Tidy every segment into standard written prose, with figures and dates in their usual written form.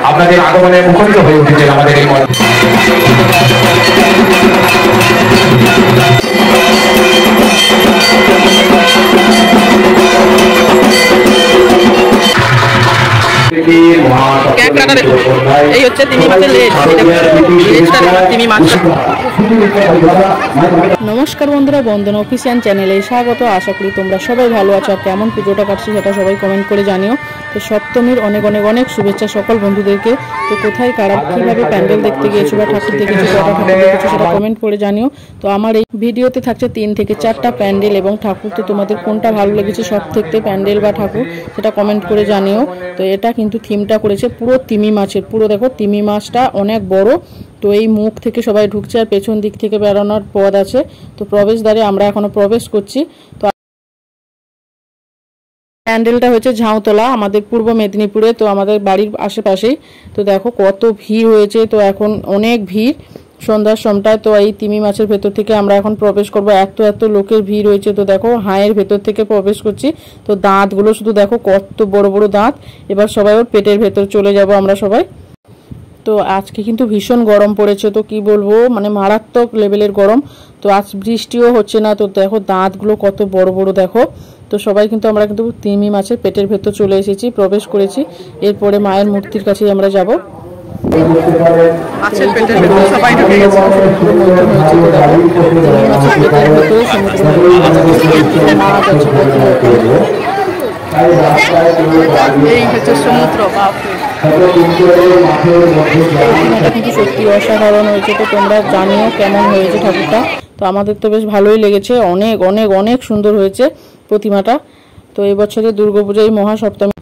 আপনাদের আগমনে মুখরিত হয়ে উঠেছেন আমাদের এই মঞ্চ। এই হচ্ছে তিমি মাছের লেজ। নমস্কার বন্ধুরা, বন্দনা অফিসিয়াল চ্যানেলে স্বাগত। আশা করি তোমরা সবাই ভালো আছো। আর কেমন পুজোটা কাটছে সেটা সবাই কমেন্ট করে জানিও। তো সপ্তমীর অনেক অনেক অনেক শুভেচ্ছা সকল বন্ধুদেরকে। তো কোথায় কারা কীভাবে প্যান্ডেল দেখতে গিয়েছো বা ঠাকুর দেখেছো, কটা ঠাকুর দেখেছো সেটা কমেন্ট করে জানিও। তো আমার এই ভিডিওতে থাকছে 3 থেকে 4টা প্যান্ডেল এবং ঠাকুর। তো তোমাদের কোনটা ভালো লেগেছে সব থেকে, প্যান্ডেল বা ঠাকুর, সেটা কমেন্ট করে জানিও। তো এটা কিন্তু থিমটা করেছে পুরো তিমি মাছের। পুরো দেখো তিমি মাছটা অনেক বড়। তো এই মুখ থেকে সবাই ঢুকছে আর পেছন দিক থেকে বেরোনোর পথ আছে। তো প্রবেশদ্বারে আমরা এখনো প্রবেশ করছি। তো প্যান্ডেলটা হচ্ছে ঝাউতলা, আমাদের পূর্ব মেদিনীপুরে, তো আমাদের বাড়ির আশেপাশেই। তো দেখো কত ভিড় হয়েছে। তো এখন অনেক ভিড় সন্ধ্যার সময়টায়। তো এই তিমি মাছের ভেতর থেকে আমরা এখন প্রবেশ করবো। এত এত লোকের ভিড় হয়েছে। তো দেখো হাঁয়ের ভেতর থেকে প্রবেশ করছি। তো দাঁতগুলো শুধু দেখো কত বড় বড় দাঁত। এবার সবাই ওর পেটের ভেতর চলে যাব আমরা সবাই। তো আজকে কিন্তু ভীষণ গরম পড়েছে। তো কি বলবো, মানে মারাত্মক লেভেলের গরম। তো আজ বৃষ্টিও হচ্ছে না। তো দেখো দাঁতগুলো কত বড় বড় দেখো। তো সবাই কিন্তু আমরা কিন্তু তিমি মাছের পেটের ভেতর চলে এসেছি, প্রবেশ করেছি। এরপরে মায়ের মূর্তির কাছে আমরা যাব। মাছের পেটের ভেতরে সবাই ঢুকে গেছে। এই হচ্ছে সমুদ্র। প্রতিমাটা কিন্তু সত্যি অসাধারণ হয়েছে। তো তোমরা জানিও কেমন হয়েছে ঠাকুরটা। তো আমাদের তো বেশ ভালোই লেগেছে, অনেক অনেক অনেক সুন্দর হয়েছে প্রতিমাটা। তো এবছরে দুর্গাপূজায় মহাসপ্তমী,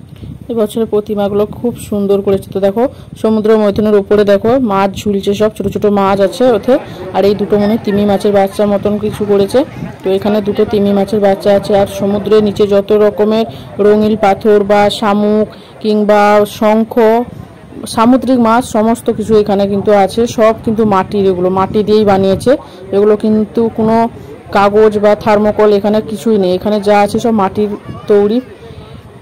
এবছরের প্রতিমাগুলো খুব সুন্দর করেছে। তো দেখো সমুদ্র মৈথুনের উপরে দেখো মাছ ঝুলছে, সব ছোট ছোট মাছ আছে ওতে। আর এই দুটো মনে তিমি মাছের বাচ্চা মতন কিছু করেছে। তো এখানে দুটো তিমি মাছের বাচ্চা আছে। আর সমুদ্রের নিচে যত রকমের রঙিন পাথর বা শামুক কিংবা শঙ্খ, সামুদ্রিক মাছ সমস্ত কিছু এখানে কিন্তু আছে। সব কিন্তু মাটির, এগুলো মাটি দিয়েই বানিয়েছে। এগুলো কিন্তু কোনো কাগজ বা থার্মোকল এখানে কিছুই নেই। এখানে যা আছে সব মাটির তৈরি।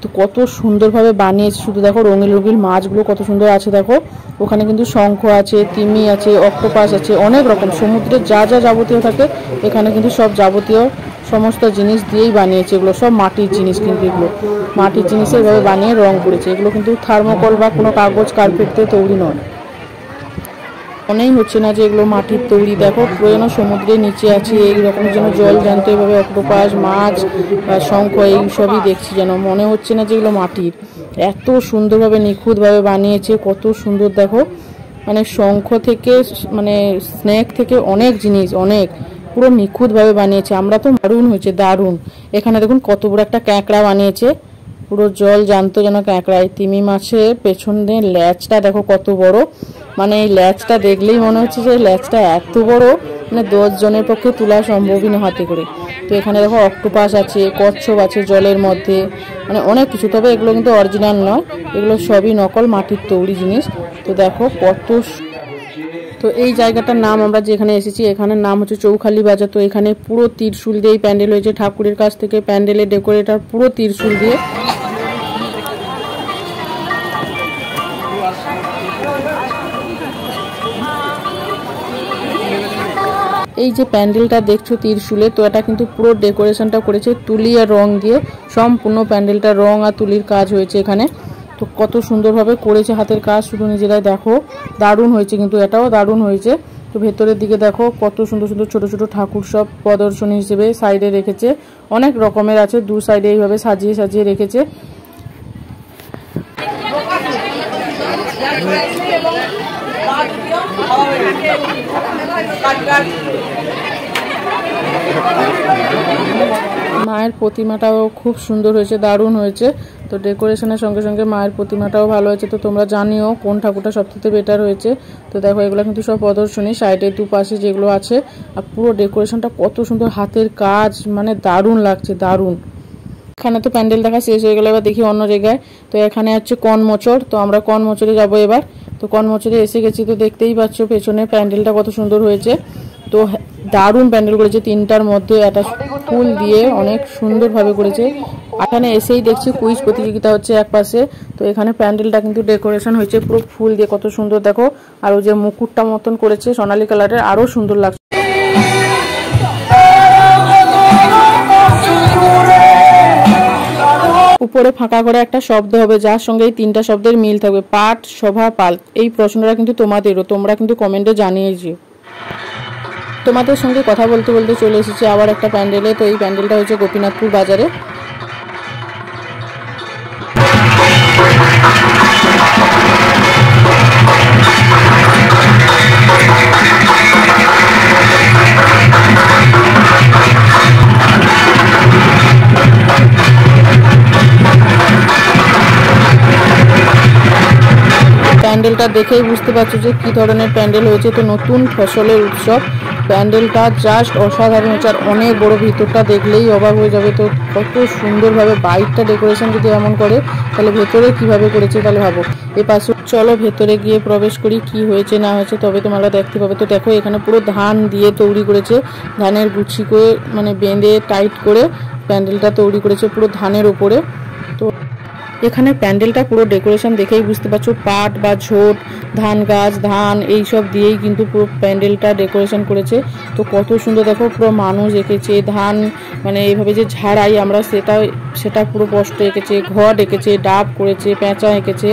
তো কত সুন্দরভাবে বানিয়েছে, শুধু দেখো রঙিন রঙিন মাছগুলো কত সুন্দর আছে। দেখো ওখানে কিন্তু শঙ্খ আছে, তিমি আছে, অক্টোপাস আছে, অনেক রকম সমুদ্রের যা যা যাবতীয় থাকে এখানে কিন্তু সব যাবতীয় সমস্ত জিনিস দিয়েই বানিয়েছে। এগুলো সব মাটির জিনিস, কিন্তু এগুলো মাটির জিনিসে এভাবে বানিয়ে রং করেছে। এগুলো কিন্তু থার্মোকল বা কোনো কাগজ কার্পেট দিয়ে তৈরি নয়। মনেই হচ্ছে না যে এগুলো মাটির তৈরি। দেখো পুরো সমুদ্রের নিচে আছে, এইরকম যেন জল জ্যান্ত এভাবে অক্টোপাস, মাছ বা শঙ্খ এই সবই দেখছি, যেন মনে হচ্ছে না যে এগুলো মাটির। এত সুন্দরভাবে নিখুঁতভাবে বানিয়েছে, কত সুন্দর দেখো। মানে শঙ্খ থেকে মানে স্নেক থেকে অনেক জিনিস, অনেক পুরো নিখুঁতভাবে বানিয়েছে। আমরা তো দারুণ হয়েছে, দারুণ। এখানে দেখুন কত বড় একটা ক্যাঁকড়া বানিয়েছে, পুরো জল জ্যান্ত যেন ক্যাঁকড়ায়। তিমি মাছের পেছনে ল্যাচটা দেখো কত বড়। মানে এই ল্যাচটা দেখলেই মনে হচ্ছে যে ল্যাচটা এত বড়, মানে 10 জনের পক্ষে তোলা সম্ভবই না হাতে করে। তো এখানে দেখো অক্টোপাস আছে, কচ্ছপ আছে জলের মধ্যে, মানে অনেক কিছু। তবে এগুলো কিন্তু অরিজিনাল নয়, এগুলো সবই নকল মাটির তৈরি জিনিস। তো দেখো কত। তো এই জায়গাটার নাম, আমরা যেখানে এসেছি এখানের নাম হচ্ছে চৌখালি বাজার। তো এখানে পুরো ত্রিশূল দিয়েই প্যান্ডেল হয়েছে। ঠাকুরের কাছ থেকে প্যান্ডেলের ডেকোরেটর পুরো ত্রিশূল দিয়ে। এই যে প্যান্ডেলটা দেখছো ত্রিশূলে, তো এটা কিন্তু পুরো ডেকোরেশনটা করেছে তুলি আর রং দিয়ে। সম্পূর্ণ প্যান্ডেলটা রং আর তুলির কাজ হয়েছে এখানে। তো কত সুন্দরভাবে করেছে, হাতের কাজ শুধু নিজেরাই। দেখো দারুণ হয়েছে, কিন্তু এটাও দারুণ হয়েছে। তো ভেতরের দিকে দেখো কত সুন্দর সুন্দর ছোট ছোট ঠাকুর সব প্রদর্শনী হিসেবে সাইডে রেখেছে। অনেক রকমের আছে, দু সাইডে এইভাবে সাজিয়ে সাজিয়ে রেখেছে। মায়ের প্রতিমাটাও খুব সুন্দর হয়েছে, দারুণ হয়েছে। তো ডেকোরেশনের সঙ্গে সঙ্গে মায়ের প্রতিমাটাও ভালো হয়েছে। তো তোমরা জানিও কোন ঠাকুরটা সবথেকে বেটার হয়েছে। তো দেখো এগুলো কিন্তু সব প্রদর্শনী, সাইডে দুপাশে যেগুলো আছে। আর পুরো ডেকোরেশনটা কত সুন্দর, হাতের কাজ, মানে দারুণ লাগছে, দারুণ। এখানে তো প্যান্ডেল দেখা শেষ হয়ে গেল, এবার দেখি অন্য জায়গায়। তো এখানে হচ্ছে কনমোচড়। তো আমরা কনমোচড়ে যাবো এবার। তো কনমোচড়ে এসে গেছি। তো দেখতেই পাচ্ছ পেছনে প্যান্ডেলটা কত সুন্দর হয়েছে। তো দারুণ প্যান্ডেল করেছে, 3টার মধ্যে একটা ফুল দিয়ে অনেক সুন্দরভাবে করেছে। এখানে এসেই দেখছি কুইজ প্রতিযোগিতা হচ্ছে এক পাশে। তো এখানে প্যান্ডেলটা কিন্তু ডেকোরেশন হয়েছে পুরো ফুল দিয়ে, কত সুন্দর দেখো। আর ওই যে মুকুটটা মতন করেছে সোনালী কালারের, আরো সুন্দর লাগছে। উপরে ফাঁকা করে একটা শব্দ হবে যার সঙ্গে এই 3টা শব্দের মিল থাকবে, পাঠ, সভা, পাল। এই প্রশ্নটা কিন্তু তোমাদেরও, তোমরা কিন্তু কমেন্টে জানিয়েছো। তোমাদের সঙ্গে কথা বলতে বলতে চলে এসেছি আবার একটা প্যান্ডেলে। তো এই প্যান্ডেলটা হচ্ছে গোপীনাথপুর বাজারে। প্যান্ডেলটা দেখেই বুঝতে পারছো যে কি ধরনের প্যান্ডেল হয়েছে। তো নতুন ফসলের উৎসব, প্যান্ডেলটা জাস্ট অসাধারণ হচ্ছে। আর অনেক বড়, ভিতরটা দেখলেই অবাক হয়ে যাবে। তো কত সুন্দরভাবে বাইকটা ডেকোরেশন যদি এমন করে তাহলে ভেতরে কিভাবে করেছে তাহলে ভাবো। এপাশে চলো ভেতরে গিয়ে প্রবেশ করি, কি হয়েছে না হয়েছে তবে তোমরা দেখতে পাবে। তো দেখো এখানে পুরো ধান দিয়ে তৈরি করেছে, ধানের গুছি করে মানে বেঁধে টাইট করে প্যান্ডেলটা তৈরি করেছে পুরো ধানের উপরে। তো এখানে প্যান্ডেলটা পুরো ডেকোরেশন দেখেই বুঝতে পারছো, পাট বা ঝোট, ধান গাছ, ধান এইসব দিয়েই কিন্তু পুরো প্যান্ডেলটা ডেকোরেশন করেছে। তো কত সুন্দর দেখো, পুরো মানুষ এঁকেছে, ধান মানে এইভাবে যে ঝাড়াই আমরা সেটা পুরো স্পষ্ট এঁকেছে, ঘট এঁকেছে, ডাব করেছে, পেঁচা এঁকেছে।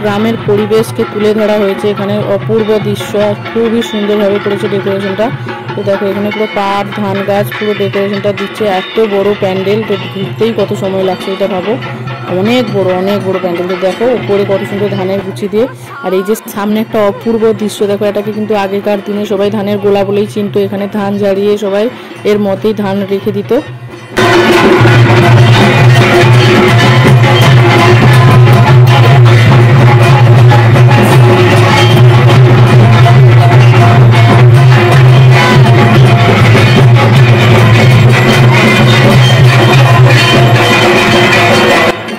গ্রামের পরিবেশকে তুলে ধরা হয়েছে এখানে, অপূর্ব দৃশ্য, খুবই সুন্দরভাবে করেছে ডেকোরেশনটা। তো দেখো এখানে পুরো পাট, ধান গাছ পুরো ডেকোরেশনটা দিচ্ছে। এত বড় প্যান্ডেল, তো ঘুরতেই কত সময় লাগছে এটা ভাবো। অনেক বড় প্যান্ডেল। তো দেখো উপরে কত সুন্দর ধানের গুছি দিয়ে। আর এই যে সামনে একটা অপূর্ব দৃশ্য দেখো, এটাকে কিন্তু আগেকার দিনে সবাই ধানের গোলা বলেই চিনতো। এখানে ধান ঝাড়িয়ে সবাই এর মধ্যেই ধান রেখে দিত।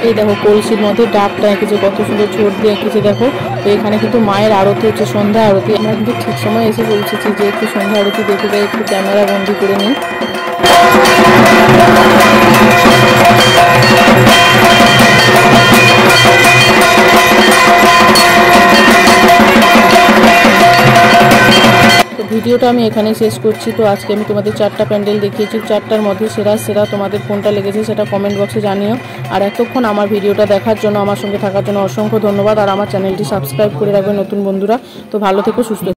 এই দেখো কলসির মধ্যে ডাবটা এঁকেছে, কত সুন্দর ছোট দিয়ে এঁকেছে দেখো। তো এখানে কিন্তু মায়ের আরতি হচ্ছে, সন্ধ্যা আরতি। আমরা কিন্তু ঠিক সময় এসে পৌঁছেছি যে একটু সন্ধ্যা আরতি দেখে যাই, একটু ক্যামেরা বন্দি করে নিই। ভিডিওটা আমি এখানেই শেষ করছি। তো আজকে আমি তোমাদের 4টা প্যান্ডেল দেখিয়েছি, 4টার মধ্যে সেরা তোমাদের কোনটা লেগেছে সেটা কমেন্ট বক্সে জানিও। আর এতক্ষণ আমার ভিডিওটা দেখার জন্য, আমার সঙ্গে থাকার জন্য অসংখ্য ধন্যবাদ। আর আমার চ্যানেলটি সাবস্ক্রাইব করে রাখবেন নতুন বন্ধুরা। তো ভালো থেকো, সুস্থ।